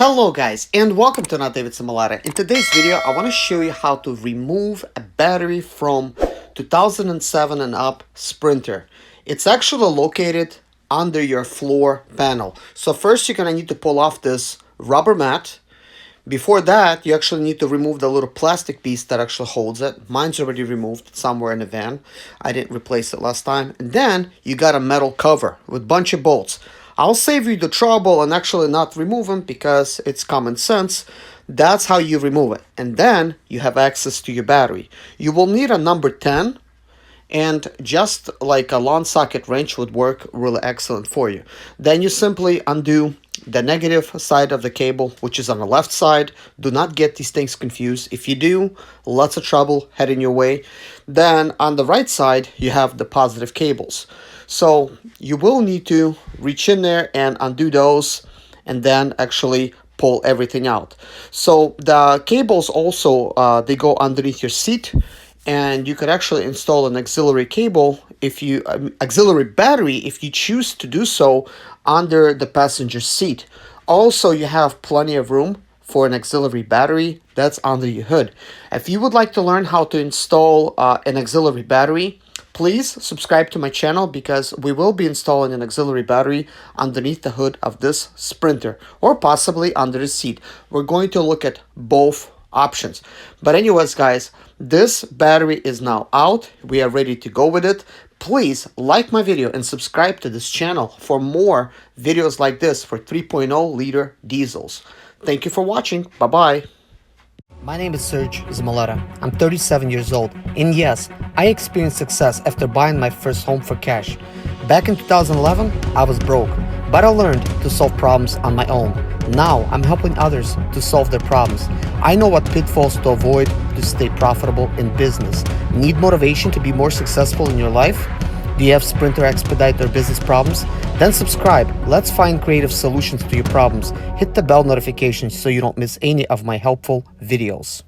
Hello guys, and welcome to Untitled Zimaleta. In today's video I want to show you how to remove a battery from 2007 and up Sprinter. It's actually located under your floor panel. So first you're going to need to pull off this rubber mat. Before that, you actually need to remove the little plastic piece that actually holds it. Mine's already removed somewhere in the van. I didn't replace it last time. And then you got a metal cover with a bunch of bolts. I'll save you the trouble and actually not remove them because it's common sense. That's how you remove it. And then you have access to your battery. You will need a number 10. And just like a long socket wrench would work really excellent for you. Then you simply undo the negative side of the cable, which is on the left side. Do not get these things confused. If you do, lots of trouble heading your way. Then on the right side, you have the positive cables. So you will need to reach in there and undo those and then actually pull everything out. So the cables also, they go underneath your seat. And you could actually install an auxiliary cable if you auxiliary battery if you choose to do so under the passenger seat. Also, you have plenty of room for an auxiliary battery that's under your hood. If you would like to learn how to install an auxiliary battery, please subscribe to my channel because we will be installing an auxiliary battery underneath the hood of this Sprinter or possibly under the seat. We're going to look at both options. But anyways, guys, this battery is now out. We are ready to go with it. Please like my video and subscribe to this channel for more videos like this for 3.0 liter diesels. Thank you for watching. Bye-bye. My name is Serge Zimaleta. I'm 37 years old, and yes, I experienced success after buying my first home for cash. Back in 2011, I was broke, but I learned to solve problems on my own. Now, I'm helping others to solve their problems. I know what pitfalls to avoid to stay profitable in business. Need motivation to be more successful in your life? Do you have Sprinter expedite their business problems? Then subscribe. Let's find creative solutions to your problems. Hit the bell notification so you don't miss any of my helpful videos.